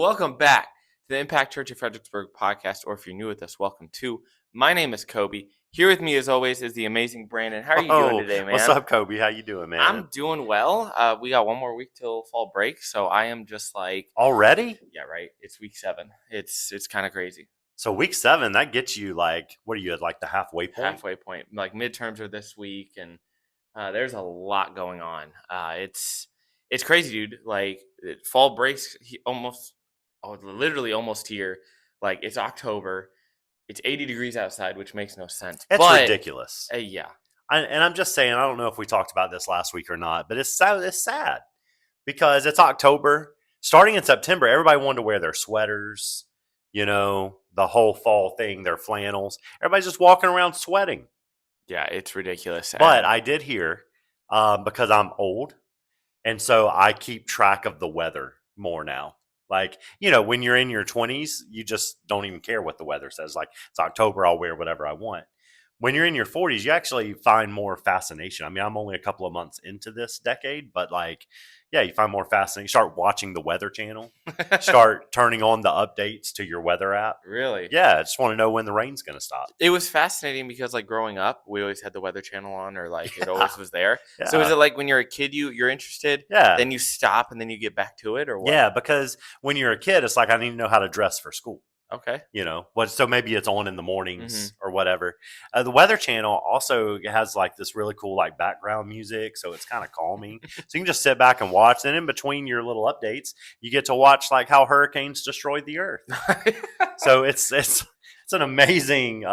Welcome back to the Impact Church of Fredericksburg podcast, or if you're new with us, welcome to. My name is Coby. Here with me, as always, is the amazing Brandon. How are you doing today, man? What's up, Coby? How you doing, man? I'm doing well. We got one more week till fall break, so I am just like... Already? Yeah, right. It's week 7. It's kind of crazy. So week 7, that gets you like, what are you at, like the halfway point? Halfway point. Like midterms are this week, and there's a lot going on. It's crazy, dude. Like fall breaks literally almost here. Like it's October. It's 80 degrees outside, which makes no sense. It's ridiculous. Yeah. And I'm just saying, I don't know if we talked about this last week or not, but it's sad because it's October. Starting in September, everybody wanted to wear their sweaters, the whole fall thing, their flannels. Everybody's just walking around sweating. Yeah, it's ridiculous. But I did hear, because I'm old, and so I keep track of the weather more now. Like, when you're in your 20s, you just don't even care what the weather says. Like, it's October, I'll wear whatever I want. When you're in your 40s, you actually find more fascination. I mean, I'm only a couple of months into this decade, but you find more fascinating. Start watching the Weather Channel. Start turning on the updates to your weather app. Really? Yeah, I just want to know when the rain's going to stop. It was fascinating because, growing up, we always had the Weather Channel on, or it always was there. Yeah. So is it like when you're a kid, you're interested? Yeah. Then you stop and then you get back to it, or what? Yeah, because when you're a kid, it's like I need to know how to dress for school. Okay. So maybe it's on in the mornings or whatever. The Weather Channel also has this really cool background music, so it's kind of calming. So you can just sit back and watch. And in between your little updates, you get to watch how hurricanes destroyed the earth. So it's an amazing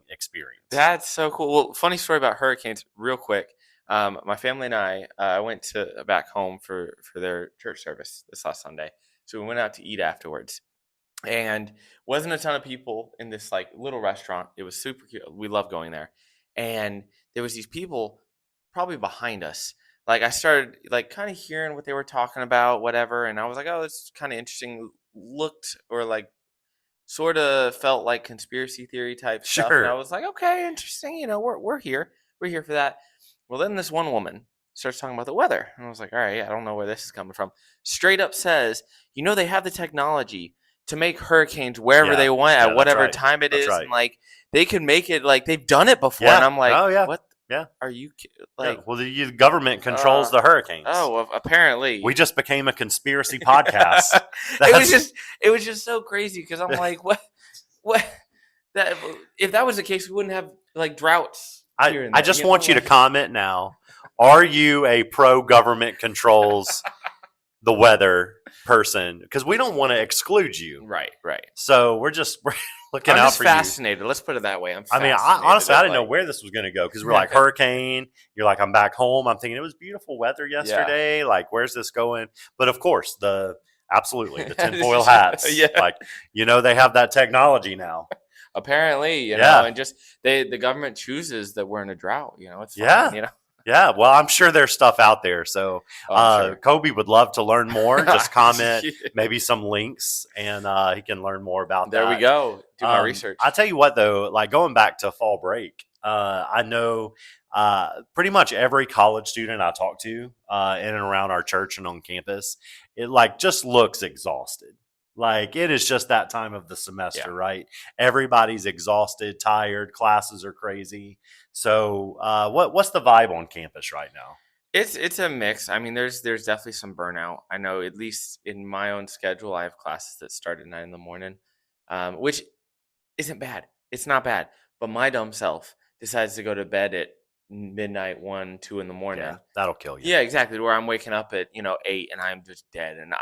experience. That's so cool. Well, funny story about hurricanes, real quick. My family and I went back home for their church service this last Sunday. So we went out to eat afterwards. And wasn't a ton of people in this little restaurant. It was super cute. We love going there. And there was these people probably behind us. I started kind of hearing what they were talking about, whatever. And I was like, oh, this is kind of interesting. Looked or sort of felt like conspiracy theory type stuff. Sure. And I was like, okay, interesting. We're here. We're here for that. Well, then this one woman starts talking about the weather. And I was like, all right, I don't know where this is coming from. Straight up says, they have the technology to make hurricanes wherever they want at whatever time it is. Right. And they can make it they've done it before. Yeah. And I'm like, oh, yeah. What? Yeah. Are you well, the government controls the hurricanes. Oh, well, apparently. We just became a conspiracy podcast. It was just so crazy because I'm like, what that if that was the case, we wouldn't have droughts. I just want you to comment now. Are you a pro government controls the weather person? Because we don't want to exclude you. Right. So we're looking out for you. I'm fascinated. Let's put it that way. I mean, honestly, I didn't know where this was going to go because we're hurricane. You're like, I'm back home. I'm thinking it was beautiful weather yesterday. Yeah. Where's this going? But of course, absolutely the tinfoil hats. Yeah. They have that technology now. Apparently, you know, and just the government chooses that we're in a drought. It's fine, Yeah, well, I'm sure there's stuff out there. So sure. Coby would love to learn more. Just comment maybe some links, and he can learn more about that. There we go. Do my research. I'll tell you what, though, going back to fall break, I know pretty much every college student I talk to in and around our church and on campus, it just looks exhausted. It is just that time of the semester, right? Everybody's exhausted, tired, classes are crazy. So what's the vibe on campus right now? It's a mix. I mean, there's definitely some burnout. I know, at least in my own schedule, I have classes that start at 9 a.m, which isn't bad. It's not bad. But my dumb self decides to go to bed at midnight, 1, 2 in the morning. Yeah, that'll kill you. Yeah, exactly. Where I'm waking up at 8 and I'm just dead. And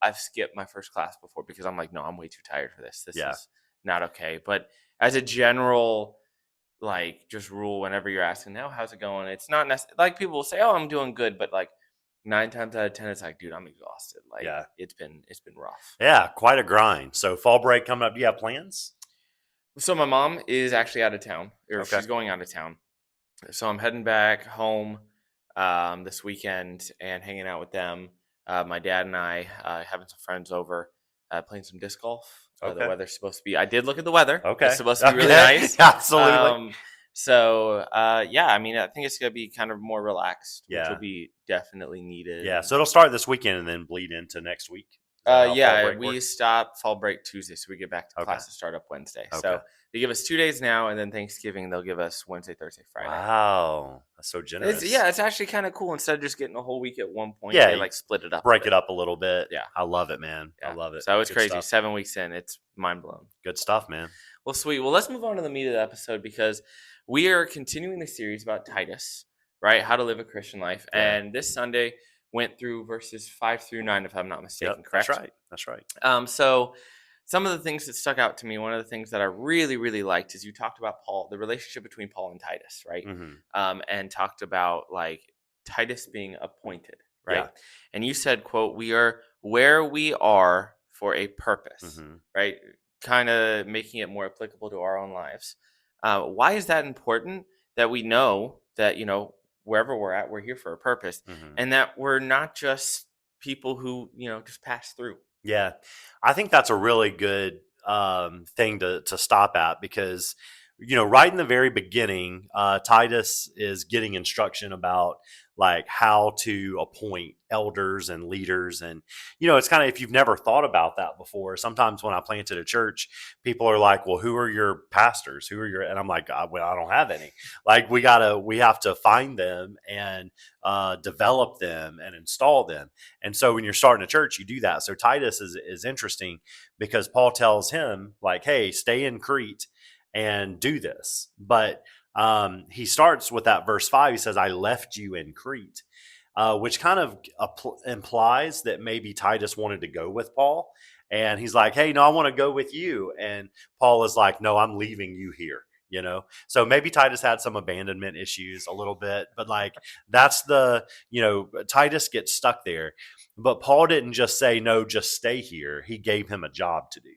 I've skipped my first class before because I'm like, no, I'm way too tired for this. This is not okay. But as a general just rule, whenever you're asking now, how's it going? It's not necessarily people will say, oh, I'm doing good, but 9 times out of 10, it's dude, I'm exhausted. It's been rough. Yeah, quite a grind. So fall break coming up. Do you have plans? So my mom is actually out of town, or she's going out of town. So I'm heading back home this weekend and hanging out with them. My dad and I having some friends over, playing some disc golf. The weather's supposed to be... I did look at the weather. Okay. It's supposed to be really nice. Absolutely. I mean, I think it's going to be kind of more relaxed, which will be definitely needed. Yeah, so it'll start this weekend and then bleed into next week. Is that how fall Yeah, break we works? stop fall break Tuesday, so we get back to Okay. classes start up Wednesday. Okay. So they give us 2 days now, and then Thanksgiving they'll give us Wednesday, Thursday, Friday. Wow. That's so It's generous. yeah, it's actually kind of cool. Instead of just getting a whole week at one point, Yeah, they you like split it up a break bit. it up a little bit. Yeah, I love it, man. I yeah. love it. So it's Good crazy. stuff. 7 weeks in, it's mind blowing. Good stuff, man. Well, sweet. Well, let's move on to the meat of the episode because we are continuing the series about Titus, right? How to live a Christian life. Yeah. And this Sunday went through verses 5 through 9, if I'm not Yep. mistaken, That's correct? right. That's right. So some of the things that stuck out to me, one of the things that I really, really liked is you talked about Paul, the relationship between Paul and Titus, right? Hmm. And talked about like Titus being appointed, right? Yeah. And you said, quote, we are where we are for a purpose, Hmm. right? Kind of making it more applicable to our own lives. Why is that important that we know that, wherever we're at, we're here for a purpose Hmm. and that we're not just people who, just pass through. Yeah, I think that's a really good thing to stop at because right in the very beginning, Titus is getting instruction about like how to appoint elders and leaders, and it's kind of, if you've never thought about that before. Sometimes when I planted a church, people are like, "Well, who are your pastors? Who are your?" And I'm like, "Well, I don't have any. Like, we have to find them and develop them and install them." And so when you're starting a church, you do that. So Titus is interesting because Paul tells him like, "Hey, stay in Crete and do this." But he starts with that verse 5. He says, "I left you in Crete," which kind of implies that maybe Titus wanted to go with Paul. And he's like, "Hey, no, I want to go with you." And Paul is like, "No, I'm leaving you here." So maybe Titus had some abandonment issues a little bit, but like that's Titus gets stuck there. But Paul didn't just say, "No, just stay here." He gave him a job to do.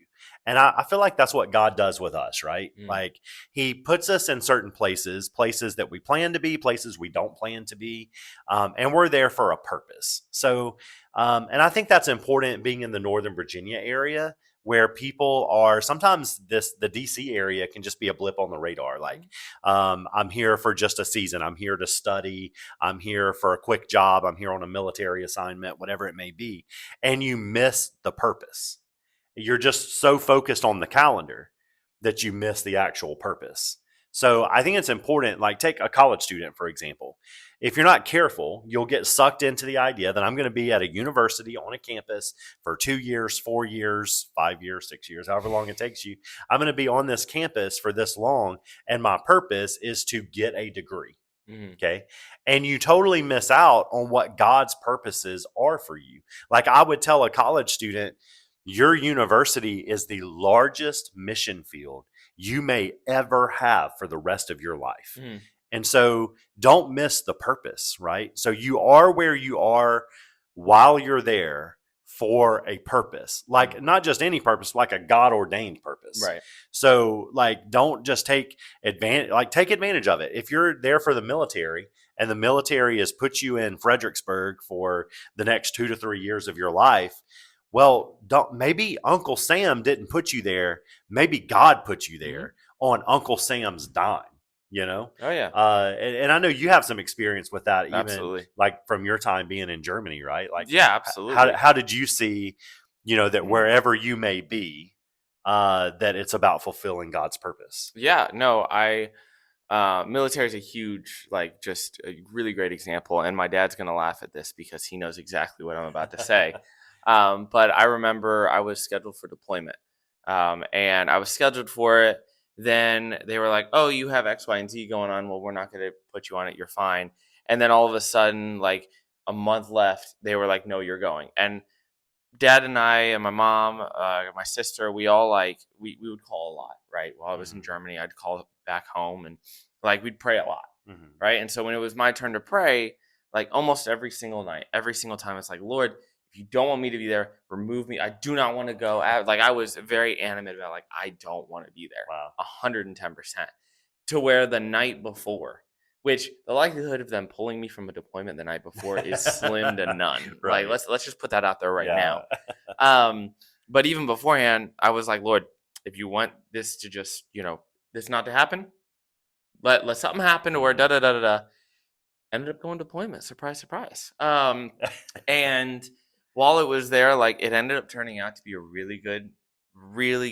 And I feel like that's what God does with us, right? Mm. Like he puts us in certain places that we plan to be, places we don't plan to be. And we're there for a purpose. So, and I think that's important being in the Northern Virginia area where people are sometimes the DC area can just be a blip on the radar. Like, I'm here for just a season. I'm here to study. I'm here for a quick job. I'm here on a military assignment, whatever it may be. And you miss the purpose. You're just so focused on the calendar that you miss the actual purpose. So I think it's important, like take a college student, for example. If you're not careful, you'll get sucked into the idea that I'm going to be at a university on a campus for 2 years, 4 years, 5 years, 6 years, however long it takes you. I'm going to be on this campus for this long, and my purpose is to get a degree. Mhm. Okay. And you totally miss out on what God's purposes are for you. Like I would tell a college student, your university is the largest mission field you may ever have for the rest of your life. Mhm. And so don't miss the purpose, right? So you are where you are while you're there for a purpose, like not just any purpose, like a God ordained purpose. Right. So like, don't just take advantage of it. If you're there for the military and the military has put you in Fredericksburg for the next 2 to 3 years of your life, well, maybe Uncle Sam didn't put you there. Maybe God put you there on Uncle Sam's dime, you know? Oh yeah. And I know you have some experience with that, even Absolutely. like from your time being in Germany, right? Like, Yeah, how, absolutely. how did you see, that wherever you may be, that it's about fulfilling God's purpose? Yeah, no, military is a huge, like, just a really great example, and my dad's gonna laugh at this because he knows exactly what I'm about to say. But I remember I was scheduled for deployment, and I was scheduled for it. Then they were like, "Oh, you have X, Y, and Z going on. Well, we're not gonna put you on it. You're fine." And then all of a sudden, like a month left, they were like, "No, you're going." And dad and I and my mom, my sister, we all we would call a lot, right? While I was in Mhm. Germany, I'd call back home and like we'd pray a lot, Mhm. right? And so when it was my turn to pray, like almost every single night, every single time, it's like, Lord, if you don't want me to be there, remove me. I do not want to go. Like I was very animated about like I don't want to be there, Wow. 110%. To where the night before, which the likelihood of them pulling me from a deployment the night before is slim to none. Like Right. let's just put that out there right Yeah. now. Um, but even beforehand, I was like, Lord, if you want this to just, this not to happen, let something happen or Mhm. da da da da da. Ended up going deployment. Surprise, surprise. And while it was there, like it ended up turning out to be a really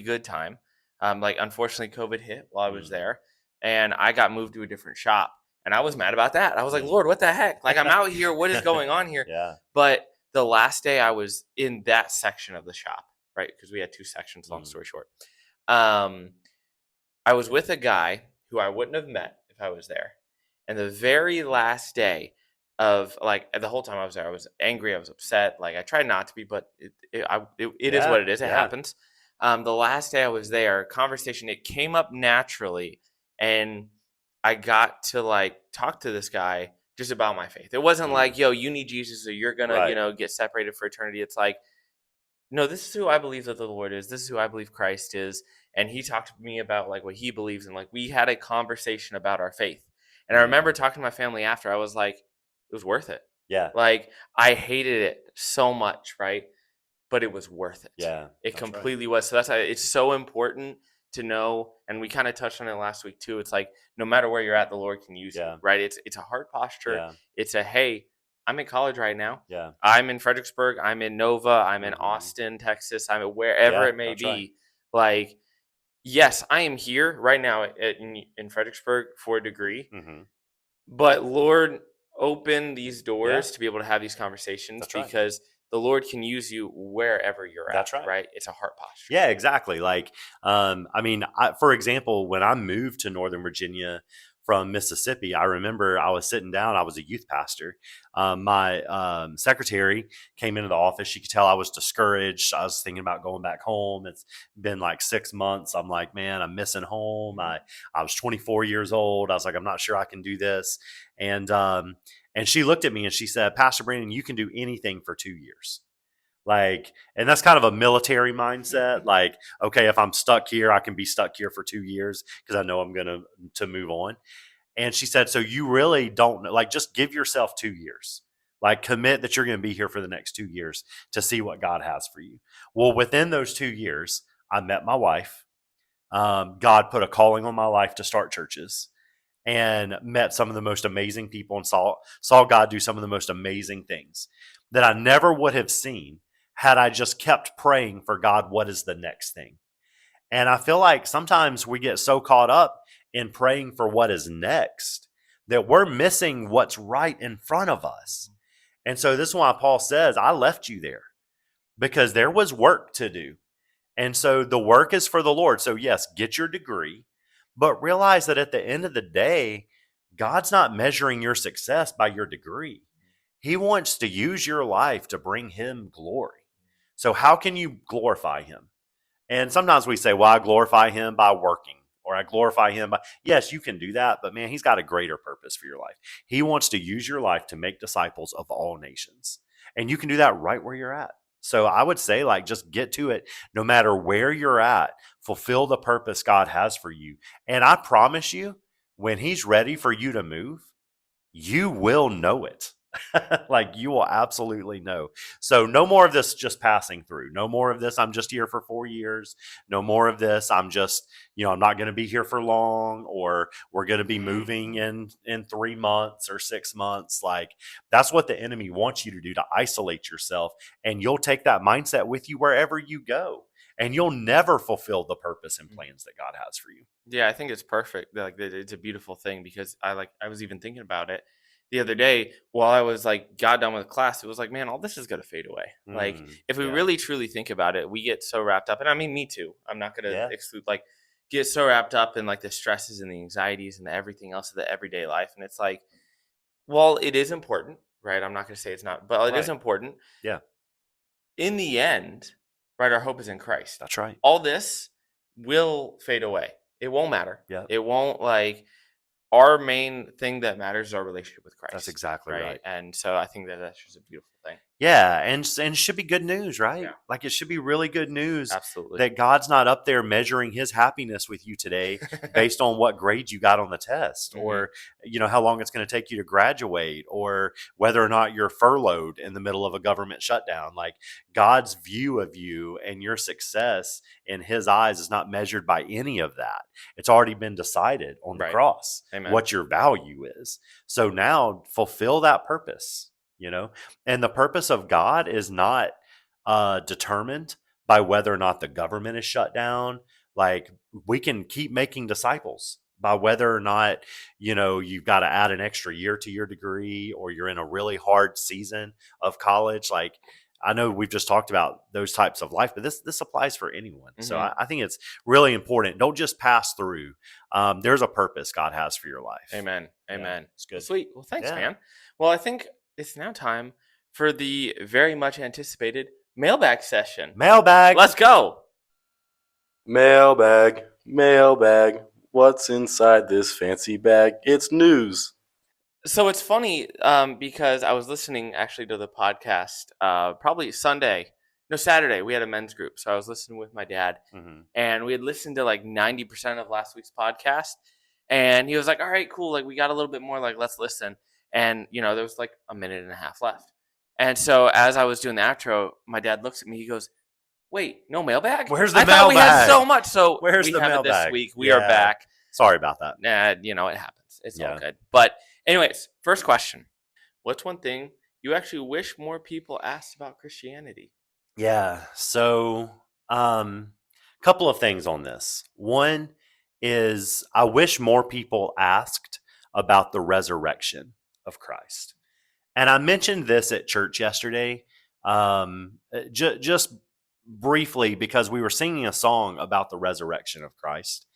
good time. Like unfortunately, COVID hit while I was Mm, there, and I got moved to a different shop, and I was mad about that. I was like, mm. Lord, what the heck? Like I'm out here. What is going on here? Yeah. But the last day I was in that section of the shop, right? Because we had two sections. Long Mm. story short, um, I was with a guy who I wouldn't have met if I was there. And the very last day of like the whole time I was there, I was angry, I was upset. Like I tried not to be, but it is Yeah. what it is. It Yeah. happens. The last day I was there, conversation it came up naturally, and I got to like talk to this guy just about my faith. It wasn't Mm. like, yo, you need Jesus or you're gonna, Right. get separated for eternity. It's like, no, this is who I believe that the Lord is. This is who I believe Christ is. And he talked to me about like what he believes in. Like we had a conversation about our faith. And I remember Mm. talking to my family after. I was like, it was worth it. Yeah. Like I hated it so much, right? But it was worth it. Yeah. It That's right. completely was. So that's why it's so important to know, and we kind of touched on it last week too. It's like no matter where you're at, the Lord can use you, Yeah. right? It's a heart posture. Yeah. It's a hey, I'm in college right now. Yeah. I'm in Fredericksburg. I'm in Nova. I'm in Hmm. Austin, Texas. I'm at wherever Yeah. it may That's right. be. Like, yes, I am here right now in Fredericksburg for a degree, Hmm. but Lord, open these Yeah. doors to be able to have these conversations That's right. because the Lord can use you wherever you're at, That's right. right? It's a heart posture. Yeah, exactly. Like, I mean, for example, when I moved to Northern Virginia from Mississippi, I remember I was sitting down. I was a youth pastor. My secretary came into the office. She could tell I was discouraged. I was thinking about going back home. It's been like 6 months. I'm like, man, I'm missing home. I was 24 years old. I was like, I'm not sure I can do this. And and she looked at me and she said, Pastor Brandon, you can do anything for 2 years. Like, and that's kind of a military mindset. Like, okay, if I'm stuck here, I can be stuck here for 2 years because I know I'm going to move on. And she said, so you really don't know, like, just give yourself 2 years. Like, commit that you're going to be here for the next 2 years to see what God has for you. Well, within those 2 years, I met my wife. God put a calling on my life to start churches and met some of the most amazing people and saw God do some of the most amazing things that I never would have seen had I just kept praying for God, what is the next thing? And I feel like sometimes we get so caught up in praying for what is next that we're missing what's right in front of us. And so this is why Paul says, I left you there because there was work to do. And so the work is for the Lord. So, yes, get your degree, but realize that at the end of the day, God's not measuring your success by your degree. He wants to use your life to bring Him glory. So, how can you glorify Him? And sometimes we say, well, I glorify Him by working, or I glorify Him by, yes, you can do that, but man, He's got a greater purpose for your life. He wants to use your life to make disciples of all nations. And you can do that right where you're at. So I would say, like, just get to it no matter where you're at, fulfill the purpose God has for you. And I promise you, when He's ready for you to move, you will know it. Like you will absolutely know. So no more of this just passing through. No more of this. I'm just here for 4 years. No more of this. I'm just, I'm not going to be here for long, or we're going to be moving in 3 months or 6 months. Like that's what the enemy wants you to do, to isolate yourself. And you'll take that mindset with you wherever you go. And you'll never fulfill the purpose and plans that God has for you. Yeah, I think it's perfect. Like it's a beautiful thing because I was even thinking about it the other day while I was like got done with class. It was like, man, all this is gonna fade away. Like if we Yeah. really truly think about it, we get so wrapped up, and I mean, me too. I'm not gonna Yeah. exclude like get so wrapped up in like the stresses and the anxieties and the everything else of the everyday life, and it's like, well, it is important, right? I'm not gonna say it's not, but it is Right. important. Yeah. In the end, right? Our hope is in Christ. That's right. All this will fade away. It won't matter. Yeah. It won't like our main thing that matters is our relationship with That's Christ, exactly right? right. And so I think that that's just a beautiful thing. Yeah, and it should be good news, right? Yeah, Like it should be really good news absolutely. that God's not up there measuring His happiness with you today based on what grade you got on the test, Mhm. or how long it's going to take you to graduate, or whether or not you're furloughed in the middle of a government shutdown. Like God's view of you and your success in His eyes is not measured by any of that. It's already been decided on the Right. cross Amen. what your value is. So now fulfill that purpose. you know? And the purpose of God is not determined by whether or not the government is shut down. Like, we can keep making disciples by whether or not, you've got to add an extra year to your degree, or you're in a really hard season of college. Like, I know we've just talked about those types of life, but this applies for anyone. So Mm-hmm. I think it's really important. Don't just pass through. There's a purpose God has for your life. Amen. Yeah, Amen. it's Well, good. sweet. Well, thanks, Yeah. man. Well, I think it's now time for the very much anticipated mailbag session. Mailbag. Let's go. Mailbag, mailbag. What's inside this fancy bag? It's news. So it's funny because I was listening actually to the podcast probably Saturday. We had a men's group, so I was listening with my dad, Mm-hmm. and we had listened to like 90% of last week's podcast, and he was like, "All right, cool. Like we got a little bit more. Like let's listen." And there was like a minute and a half left, and so as I was doing the outro, my dad looks at me. He goes, "Wait, no mailbag? Where's the I thought we had mailbag? so much." So Where's we the have it this mailbag? week. We are Yeah. back. Sorry about that. Nah, it happens. It's all Yeah. good. But anyways, first question. What's one thing you actually wish more people asked about Christianity? Yeah. So, couple of things on this. One is, I wish more people asked about the resurrection of Christ. And I mentioned this at church yesterday, just briefly, because we were singing a song about the resurrection of Christ.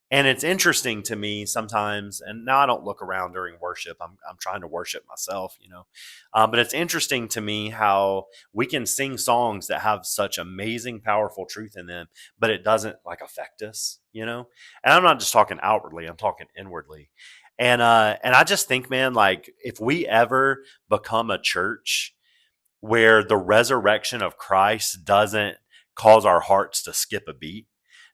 And it's interesting to me sometimes, and now I don't look around during worship. I'm trying to worship myself, but it's interesting to me how we can sing songs that have such amazing, powerful truth in them, but it doesn't like affect us, And I'm not just talking outwardly; I'm talking inwardly. And I just think, man, like, if we ever become a church where the resurrection of Christ doesn't cause our hearts to skip a beat,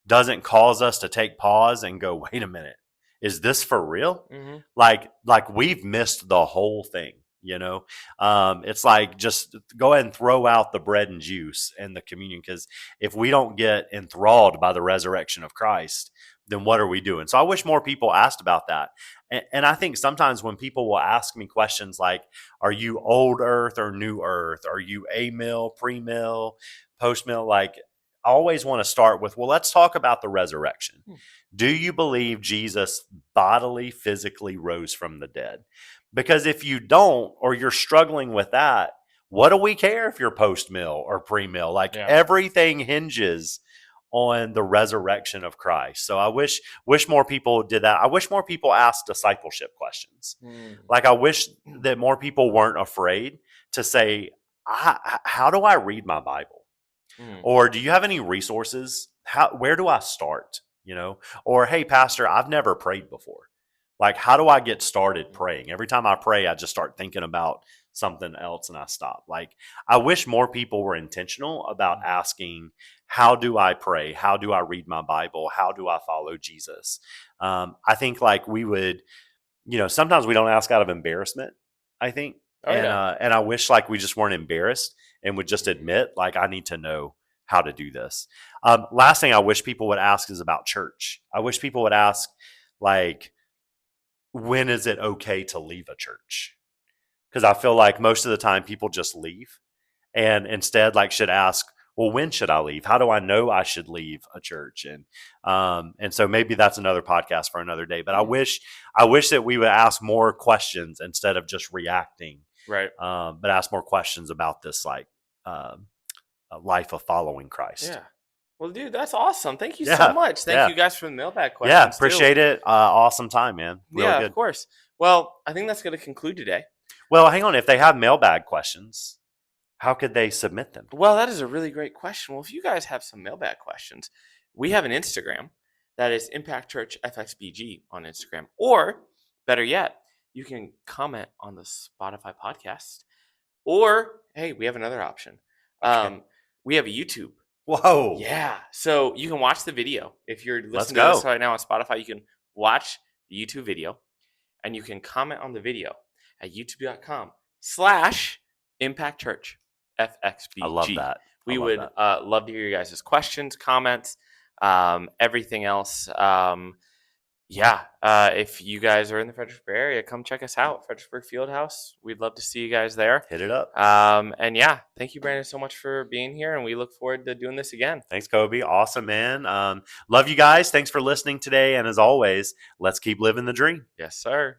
doesn't cause us to take pause and go, wait a minute, is this for real? Mm-hmm. Like we've missed the whole thing. It's like, just go ahead and throw out the bread and juice and the communion, because if we don't get enthralled by the resurrection of Christ, then what are we doing? So I wish more people asked about that. And I think sometimes when people will ask me questions like, are you old earth or new earth? Are you a-mill, pre-mill, post-mill? Like, I always want to start with, well, let's talk about the resurrection. Do you believe Jesus bodily, physically rose from the dead? Because if you don't, or you're struggling with that, what do we care if you're post-mill or pre-mill? Like, everything hinges on the resurrection of Christ. So I wish more people did that. I wish more people asked discipleship questions. Like, I wish that more people weren't afraid to say, how do I read my Bible? Or, do you have any resources? Where do I start? Or, hey, pastor, I've never prayed before. Like, how do I get started praying? Every time I pray, I just start thinking about something else and I stop. Like, I wish more people were intentional about asking, how do I pray? How do I read my Bible? How do I follow Jesus? I think, like, we would, sometimes we don't ask out of embarrassment, I think. And I wish, like, we just weren't embarrassed and would just admit, like, I need to know how to do this. Last thing I wish people would ask is about church. I wish people would ask, like, when is it okay to leave a church? Because I feel like most of the time people just leave, and instead, like, should ask, well, when should I leave? How do I know I should leave a church? And so maybe that's another podcast for another day. But I wish that we would ask more questions instead of just reacting. Right. But ask more questions about this, like, life of following Christ. Yeah. Well, dude, that's awesome. Thank you so much. Thank you guys for the mailbag questions. Yeah, appreciate it. Awesome time, man. Real good. Of course. Well, I think that's going to conclude today. Well, hang on. If they have mailbag questions, how could they submit them? Well, that is a really great question. Well, if you guys have some mailbag questions, we have an Instagram that is Impact Church FXBG on Instagram. Or, better yet, you can comment on the Spotify podcast. Or, hey, we have another option. We have a YouTube. Whoa. Yeah. So you can watch the video. If you're listening to this right now on Spotify, you can watch the YouTube video and you can comment on the video at youtube.com/Impact Church FXBG. I love that. We would love to hear you guys' questions, comments, everything else. yeah, if you guys are in the Fredericksburg area, come check us out, Fredericksburg Fieldhouse. We'd love to see you guys there. Hit it up. And yeah, thank you, Brandon, so much for being here, and we look forward to doing this again. Thanks, Coby. Awesome, man. Love you guys. Thanks for listening today. And as always, let's keep living the dream. Yes, sir.